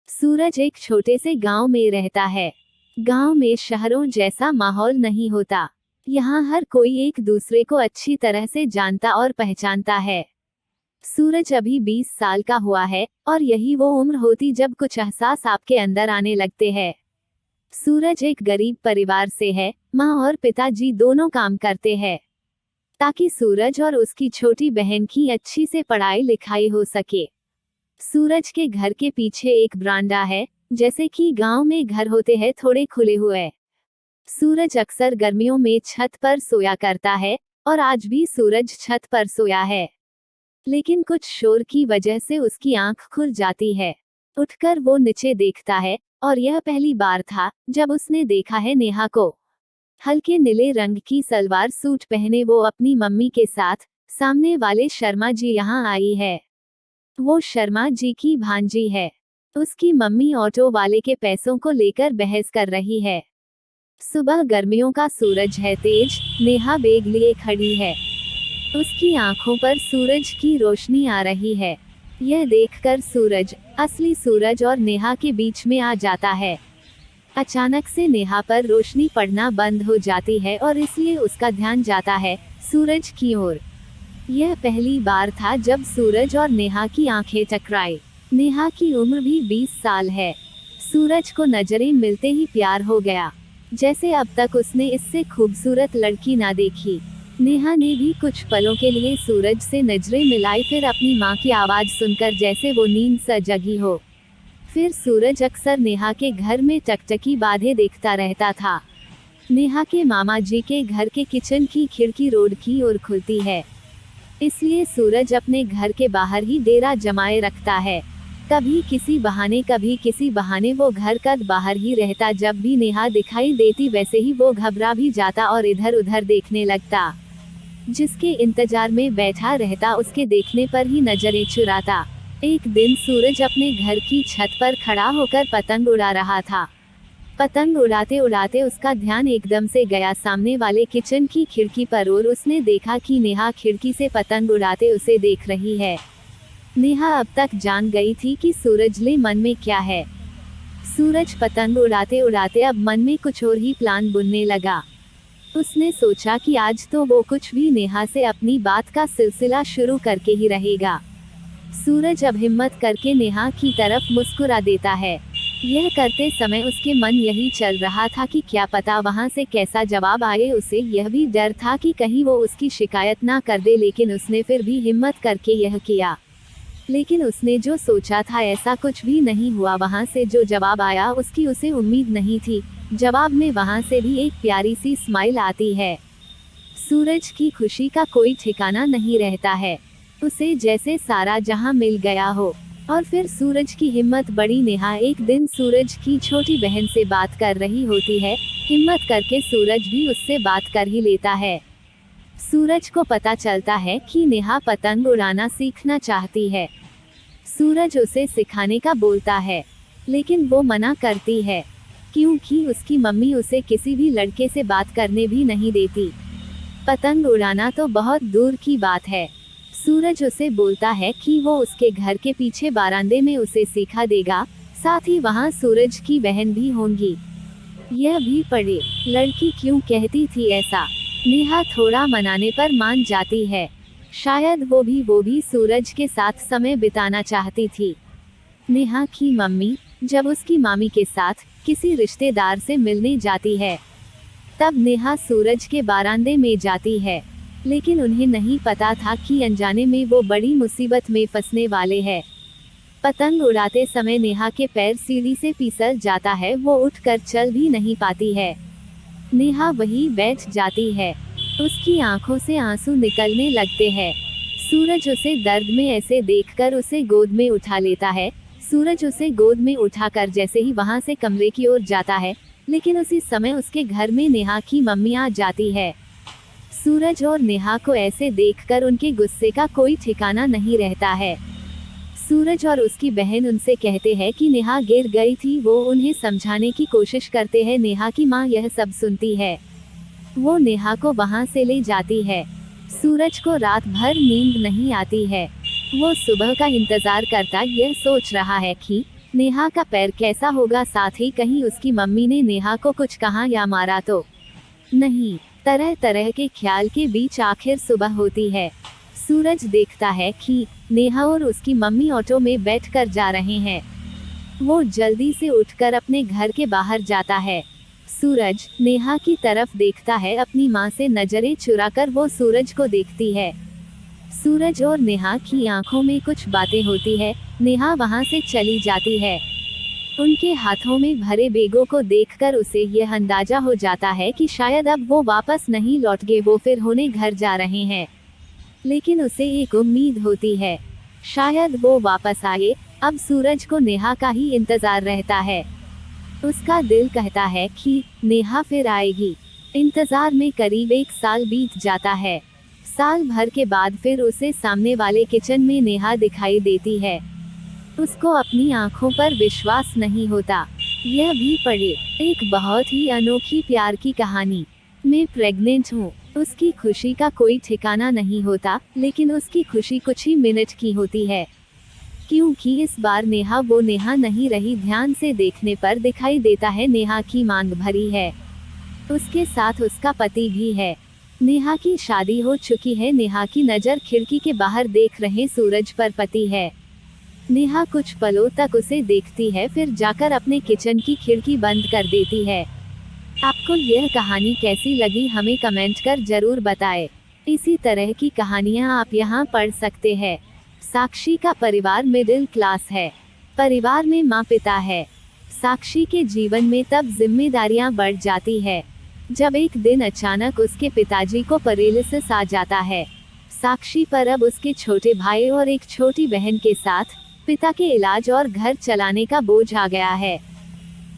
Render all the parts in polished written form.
सूरज एक छोटे से गांव में रहता है। गांव में शहरों जैसा माहौल नहीं होता। यहाँ हर कोई एक दूसरे को अच्छी तरह से जानता और पहचानता है। सूरज अभी 20 साल का हुआ है और यही वो उम्र होती जब कुछ एहसास आपके अंदर आने लगते हैं। सूरज एक गरीब परिवार से है। माँ और पिताजी दोनों काम करते हैं ताकि सूरज और उसकी छोटी बहन की अच्छी से पढ़ाई लिखाई हो सके। सूरज के घर के पीछे एक बरामदा है, जैसे कि गांव में घर होते हैं थोड़े खुले हुए। सूरज अक्सर गर्मियों में छत पर सोया करता है और आज भी सूरज छत पर सोया है। लेकिन कुछ शोर की वजह से उसकी आंख खुल जाती है। उठकर वो नीचे देखता है और यह पहली बार था जब उसने देखा है नेहा को। हल्के नीले रंग की सलवार सूट पहने वो अपनी मम्मी के साथ सामने वाले शर्मा जी यहाँ आई है। वो शर्मा जी की भांजी है। उसकी मम्मी ऑटो वाले के पैसों को लेकर बहस कर रही है। सुबह गर्मियों का सूरज है तेज। नेहा बैग लिए खड़ी है। उसकी आंखों पर सूरज की रोशनी आ रही है। यह देखकर सूरज, असली सूरज और नेहा के बीच में आ जाता है। अचानक से नेहा पर रोशनी पड़ना बंद हो जाती है और इसलिए उसका ध्यान जाता है सूरज की ओर। यह पहली बार था जब सूरज और नेहा की आंखें टकराई। नेहा की उम्र भी 20 साल है। सूरज को नजरें मिलते ही प्यार हो गया, जैसे अब तक उसने इससे खूबसूरत लड़की ना देखी। नेहा ने भी कुछ पलों के लिए सूरज से नजरें मिलाई, फिर अपनी माँ की आवाज सुनकर जैसे वो नींद से जगी हो। फिर सूरज अक्सर नेहा के घर में टकटकी बांधे देखता रहता था। नेहा के मामा जी के घर के किचन की खिड़की रोड की ओर खुलती है, इसलिए सूरज अपने घर के बाहर ही डेरा जमाए रखता है। कभी किसी बहाने वो घर का बाहर ही रहता। जब भी नेहा दिखाई देती वैसे ही वो घबरा भी जाता और इधर उधर देखने लगता। जिसके इंतजार में बैठा रहता उसके देखने पर ही नजरें चुराता। एक दिन सूरज अपने घर की छत पर खड़ा होकर पतंग उड़ा रहा था। पतंग उड़ाते उड़ाते उसका ध्यान एकदम से गया सामने वाले किचन की खिड़की पर और उसने देखा कि नेहा खिड़की से पतंग उड़ाते उसे देख रही है। नेहा अब तक जान गई थी कि सूरज ले मन में क्या है। सूरज पतंग उड़ाते उड़ाते अब मन में कुछ और ही प्लान बुनने लगा। उसने सोचा कि आज तो वो कुछ भी नेहा से अपनी बात का सिलसिला शुरू करके ही रहेगा। सूरज अब हिम्मत करके नेहा की तरफ मुस्कुरा देता है। यह करते समय उसके मन यही चल रहा था कि क्या पता वहां से कैसा जवाब आए। उसे यह भी डर था कि कहीं वो उसकी शिकायत ना कर दे, लेकिन उसने फिर भी हिम्मत करके यह किया। लेकिन उसने जो सोचा था ऐसा कुछ भी नहीं हुआ। वहां से जो जवाब आया उसकी उसे उम्मीद नहीं थी। जवाब में वहां से भी एक प्यारी सी स्माइल आती है। सूरज की खुशी का कोई ठिकाना नहीं रहता है। उसे जैसे सारा जहां मिल गया हो। और फिर सूरज की हिम्मत बढ़ी। नेहा एक दिन सूरज की छोटी बहन से बात कर रही होती है। हिम्मत करके सूरज भी उससे बात कर ही लेता है। सूरज को पता चलता है कि नेहा पतंग उड़ाना सीखना चाहती है। सूरज उसे सिखाने का बोलता है, लेकिन वो मना करती है क्योंकि उसकी मम्मी उसे किसी भी लड़के से बात करने भी नहीं देती। पतंग उड़ाना तो बहुत दूर की बात है। सूरज उसे बोलता है कि वो उसके घर के पीछे बारांदे में उसे सिखा देगा, साथ ही वहाँ सूरज की बहन भी होंगी। यह भी पढ़े। लड़की क्यों कहती थी ऐसा। नेहा थोड़ा मनाने पर मान जाती है। शायद वो भी सूरज के साथ समय बिताना चाहती थी। नेहा की मम्मी जब उसकी मामी के साथ किसी रिश्तेदार से मिलने जाती है, तब नेहा सूरज के बारांदे में जाती है। लेकिन उन्हें नहीं पता था कि अनजाने में वो बड़ी मुसीबत में फंसने वाले हैं। पतंग उड़ाते समय नेहा के पैर सीढ़ी से फिसल जाता है। वो उठकर चल भी नहीं पाती है। नेहा वहीं बैठ जाती है। उसकी आंखों से आंसू निकलने लगते हैं। सूरज उसे दर्द में ऐसे देखकर उसे गोद में उठा लेता है। सूरज उसे गोद में उठाकर जैसे ही वहां से कमरे की ओर जाता है, लेकिन उसी समय उसके घर में नेहा की मम्मी आ जाती है। सूरज और नेहा को ऐसे देखकर उनके गुस्से का कोई ठिकाना नहीं रहता है। सूरज और उसकी बहन उनसे कहते हैं कि नेहा गिर गई थी। वो उन्हें समझाने की कोशिश करते हैं। नेहा की माँ यह सब सुनती है। वो नेहा को वहां से ले जाती है। सूरज को रात भर नींद नहीं आती है। वो सुबह का इंतजार करता यह सोच रहा है कि नेहा का पैर कैसा होगा, साथ ही कहीं उसकी मम्मी ने नेहा को कुछ कहा या मारा तो नहीं। तरह तरह के ख्याल के बीच आखिर सुबह होती है। सूरज देखता है कि नेहा और उसकी मम्मी ऑटो में बैठकर जा रहे हैं। वो जल्दी से उठकर अपने घर के बाहर जाता है। सूरज नेहा की तरफ देखता है, अपनी माँ से नजरें चुराकर वो सूरज को देखती है। सूरज और नेहा की आंखों में कुछ बातें होती है। नेहा वहाँ से चली जाती है। उनके हाथों में भरे बैगों को देखकर उसे यह अंदाजा हो जाता है कि शायद अब वो वापस नहीं लौटेंगे, वो फिर होने घर जा रहे हैं। लेकिन उसे एक उम्मीद होती है, शायद वो वापस आए। अब सूरज को नेहा का ही इंतजार रहता है। उसका दिल कहता है कि नेहा फिर आएगी। इंतजार में करीब 1 साल बीत जाता है। साल भर के बाद फिर उसे सामने वाले किचन में नेहा दिखाई देती है। उसको अपनी आंखों पर विश्वास नहीं होता। यह भी पढ़े, एक बहुत ही अनोखी प्यार की कहानी। मैं प्रेग्नेंट हूँ। उसकी खुशी का कोई ठिकाना नहीं होता, लेकिन उसकी खुशी कुछ ही मिनट की होती है, क्योंकि इस बार नेहा वो नेहा नहीं रही। ध्यान से देखने पर दिखाई देता है नेहा की मांग भरी है। उसके साथ उसका पति भी है। नेहा की शादी हो चुकी है। नेहा की नज़र खिड़की के बाहर देख रहे सूरज पर पति है। नेहा कुछ पलों तक उसे देखती है, फिर जाकर अपने किचन की खिड़की बंद कर देती है। आपको यह कहानी कैसी लगी हमें कमेंट कर जरूर बताएं। इसी तरह की कहानियाँ आप यहाँ पढ़ सकते हैं। साक्षी का परिवार मिडिल क्लास है। परिवार में माँ पिता है। साक्षी के जीवन में तब जिम्मेदारियां बढ़ जाती है जब एक दिन अचानक उसके पिताजी को पैरालिसिस आ जाता है। साक्षी पर अब उसके छोटे भाई और एक छोटी बहन के साथ पिता के इलाज और घर चलाने का बोझ आ गया है।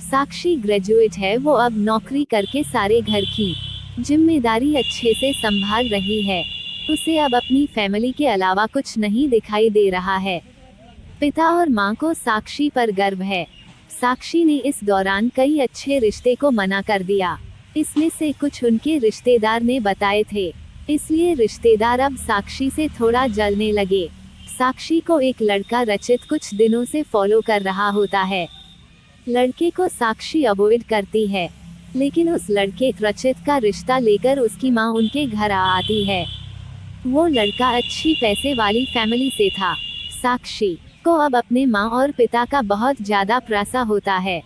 साक्षी ग्रेजुएट है। वो अब नौकरी करके सारे घर की जिम्मेदारी अच्छे से संभाल रही है। उसे अब अपनी फैमिली के अलावा कुछ नहीं दिखाई दे रहा है। पिता और माँ को साक्षी पर गर्व है। साक्षी ने इस दौरान कई अच्छे रिश्ते को मना कर दिया। इसमें से कुछ उनके रिश्तेदार ने बताए थे, इसलिए रिश्तेदार अब साक्षी से थोड़ा जलने लगे। साक्षी को एक लड़का रचित कुछ दिनों से फॉलो कर रहा होता है। लड़के को साक्षी अवॉइड करती है, लेकिन उस लड़के रचित का रिश्ता लेकर उसकी माँ उनके घर आती है। वो लड़का अच्छी पैसे वाली फैमिली से था। साक्षी को अब अपने माँ और पिता का बहुत ज्यादा प्रयासा होता है।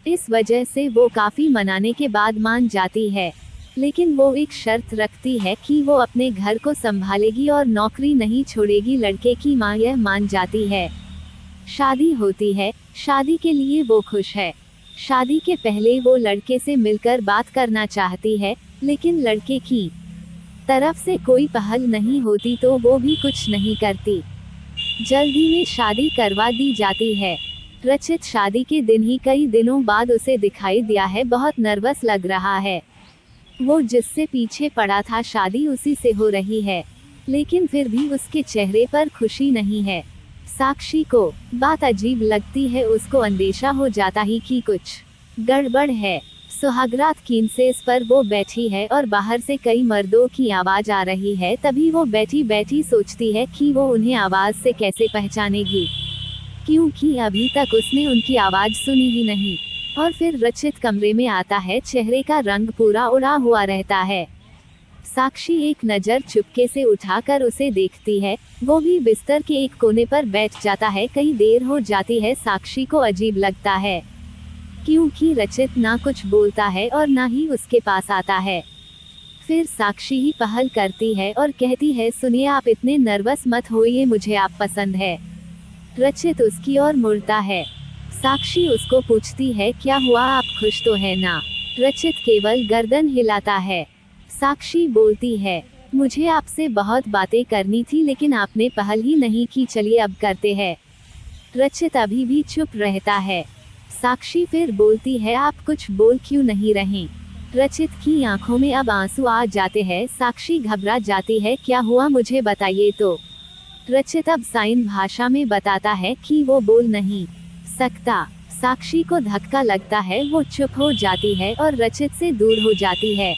इस वजह से वो काफी मनाने के बाद मान जाती है, लेकिन वो एक शर्त रखती है कि वो अपने घर को संभालेगी और नौकरी नहीं छोड़ेगी। लड़के की माँ यह मान जाती है। शादी होती है। शादी के लिए वो खुश है। शादी के पहले वो लड़के से मिलकर बात करना चाहती है, लेकिन लड़के की तरफ से कोई पहल नहीं होती तो वो भी कुछ नहीं करती। जल्दी में शादी करवा दी जाती है। रचित शादी के दिन ही कई दिनों बाद उसे दिखाई दिया है। बहुत नर्वस लग रहा है। वो जिससे पीछे पड़ा था शादी उसी से हो रही है, लेकिन फिर भी उसके चेहरे पर खुशी नहीं है। साक्षी को बात अजीब लगती है। उसको अंदेशा हो जाता ही कि कुछ गड़बड़ है। सुहागरात कीन से इस पर वो बैठी है और बाहर से कई मर्दों की आवाज आ रही है। तभी वो बैठी बैठी सोचती है कि वो उन्हें आवाज से कैसे पहचानेगी, क्योंकि अभी तक उसने उनकी आवाज सुनी ही नहीं। और फिर रचित कमरे में आता है। चेहरे का रंग पूरा उड़ा हुआ रहता है। साक्षी एक नज़र चुपके से उठाकर उसे देखती है। वो भी बिस्तर के एक कोने पर बैठ जाता है। कई देर हो जाती है। साक्षी को अजीब लगता है, क्योंकि रचित ना कुछ बोलता है और ना ही उसके पास आता है। फिर साक्षी ही पहल करती है और कहती है, सुनिए आप इतने नर्वस मत होइए, मुझे आप पसंद है। रचित उसकी ओर मुड़ता है। साक्षी उसको पूछती है, क्या हुआ, आप खुश तो है ना? रचित केवल गर्दन हिलाता है। साक्षी बोलती है, मुझे आपसे बहुत बातें करनी थी, लेकिन आपने पहल ही नहीं की, चलिए अब करते हैं। रचित अभी भी चुप रहता है। साक्षी फिर बोलती है, आप कुछ बोल क्यों नहीं रहे? रचित की आंखों में अब आंसू आ जाते हैं। साक्षी घबरा जाती है, क्या हुआ मुझे बताइए तो। रचित अब साइन भाषा में बताता है कि वो बोल नहीं सकता। साक्षी को धक्का लगता है। वो चुप हो जाती है और रचित से दूर हो जाती है।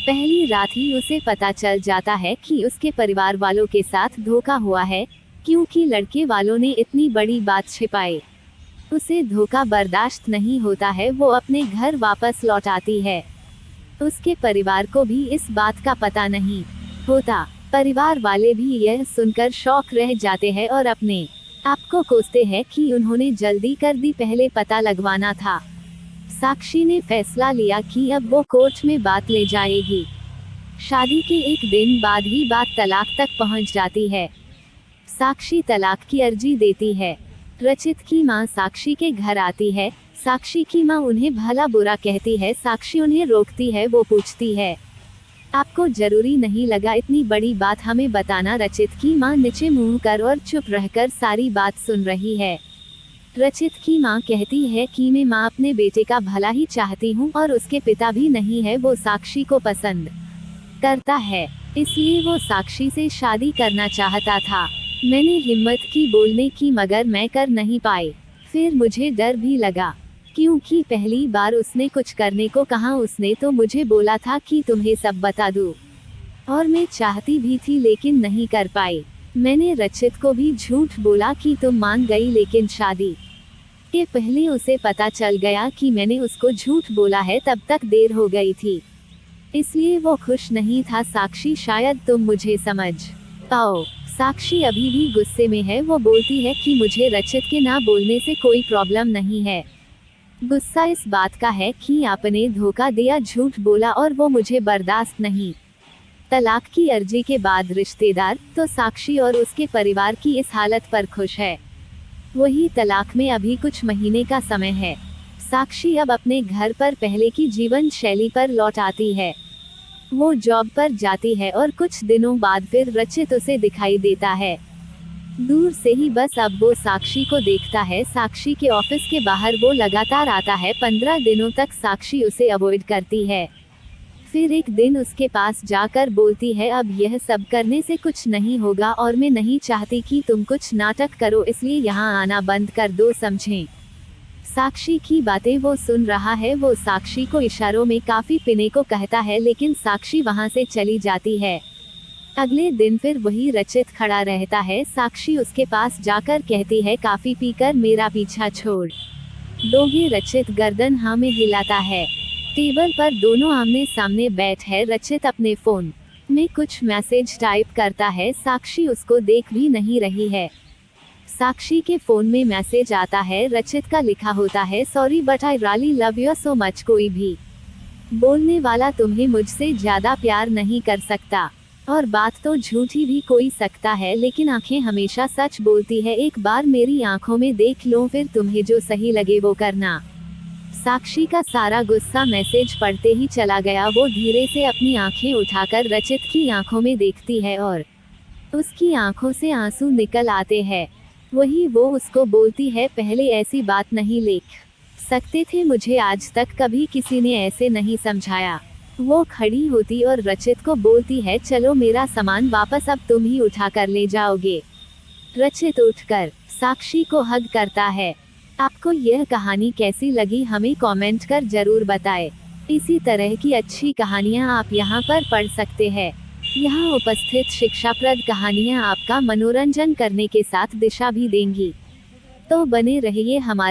पहली रात ही उसे पता चल जाता है कि उसके परिवार वालों के साथ धोखा हुआ है, क्योंकि लड़के वालों ने इतनी बड़ी बात छिपाई। उसे धोखा बर्दाश्त नहीं होता है, वो अपने घर वापस लौट आती है। उसके परिवार को भी इस बात का पता नहीं होता। परिवार वाले भी यह सुनकर शॉक रह जाते हैं और अपने आप को कोसते हैं कि उन्होंने जल्दी कर दी, पहले पता लगवाना था। साक्षी ने फैसला लिया कि अब वो कोर्ट में बात ले जाएगी। शादी के एक दिन बाद ही बात तलाक तक पहुंच जाती है। साक्षी तलाक की अर्जी देती है। रचित की मां साक्षी के घर आती है। साक्षी की मां उन्हें भला बुरा कहती है। साक्षी उन्हें रोकती है। वो पूछती है, आपको जरूरी नहीं लगा इतनी बड़ी बात हमें बताना? रचित की मां नीचे मुंह कर और चुप रहकर सारी बात सुन रही है। रचित की मां कहती है कि मैं मां अपने बेटे का भला ही चाहती हूं और उसके पिता भी नहीं है। वो साक्षी को पसंद करता है, इसलिए वो साक्षी से शादी करना चाहता था। मैंने हिम्मत की बोलने की, मगर मैं कर नहीं पाई। फिर मुझे डर भी लगा, क्योंकि पहली बार उसने कुछ करने को कहा। उसने तो मुझे बोला था कि तुम्हें सब बता दूं, और मैं चाहती भी थी लेकिन नहीं कर पाई। मैंने रचित को भी झूठ बोला कि तुम मान गई, लेकिन शादी के पहले उसे पता चल गया कि मैंने उसको झूठ बोला है। तब तक देर हो गई थी, इसलिए वो खुश नहीं था। साक्षी, शायद तुम मुझे समझ पाओ। साक्षी अभी भी गुस्से में है। वो बोलती है कि मुझे रचित के ना बोलने से कोई प्रॉब्लम नहीं है। गुस्सा इस बात का है कि आपने धोखा दिया, झूठ बोला, और वो मुझे बर्दाश्त नहीं। तलाक की अर्जी के बाद रिश्तेदार तो साक्षी और उसके परिवार की इस हालत पर खुश है। वही तलाक में अभी कुछ महीने का समय है। साक्षी अब अपने घर पर पहले की जीवन शैली पर लौट आती है। वो जॉब पर जाती है और कुछ दिनों बाद फिर रचित उसे दिखाई देता है। दूर से ही बस अब वो साक्षी को देखता है। साक्षी के ऑफिस के बाहर वो लगातार आता है। 15 दिनों तक साक्षी उसे अवॉइड करती है। फिर एक दिन उसके पास जाकर बोलती है, अब यह सब करने से कुछ नहीं होगा और मैं नहीं चाहती कि तुम कुछ नाटक करो, इसलिए यहाँ आना बंद कर दो, समझें? साक्षी की बातें वो सुन रहा है। वो साक्षी को इशारों में काफी पीने को कहता है, लेकिन साक्षी वहाँ से चली जाती है। अगले दिन फिर वही रचित खड़ा रहता है। साक्षी उसके पास जाकर कहती है, काफी पीकर मेरा पीछा छोड़ दोगे? रचित गर्दन हाँ में हिलाता है। टेबल पर दोनों आमने सामने बैठ है। रचित अपने फोन में कुछ मैसेज टाइप करता है। साक्षी उसको देख भी नहीं रही है। साक्षी के फोन में मैसेज आता है। रचित का लिखा होता है, sorry but I really love you so much. कोई भी बोलने वाला तुम्हें मुझसे ज्यादा प्यार नहीं कर सकता, और बात तो झूठी भी कोई सकता है, लेकिन आंखें हमेशा सच बोलती है। एक बार मेरी आंखों में देख लो, फिर तुम्हें जो सही लगे वो करना। साक्षी का सारा गुस्सा मैसेज पढ़ते ही चला गया। वो धीरे से अपनी आंखें उठाकर रचित की आंखों में देखती है और उसकी आंखों से आंसू निकल आते हैं। वही वो उसको बोलती है, पहले ऐसी बात नहीं लिख सकते थे मुझे, आज तक कभी किसी ने ऐसे नहीं समझाया। वो खड़ी होती और रचित को बोलती है, चलो मेरा सामान वापस अब तुम ही उठा कर ले जाओगे। रचित उठकर साक्षी को हग करता है। आपको यह कहानी कैसी लगी हमें कमेंट कर जरूर बताएं। इसी तरह की अच्छी कहानियाँ आप यहाँ पर पढ़ सकते हैं। यहाँ उपस्थित शिक्षाप्रद कहानियाँ आपका मनोरंजन करने के साथ दिशा भी देंगी। तो बने रहिए हमारे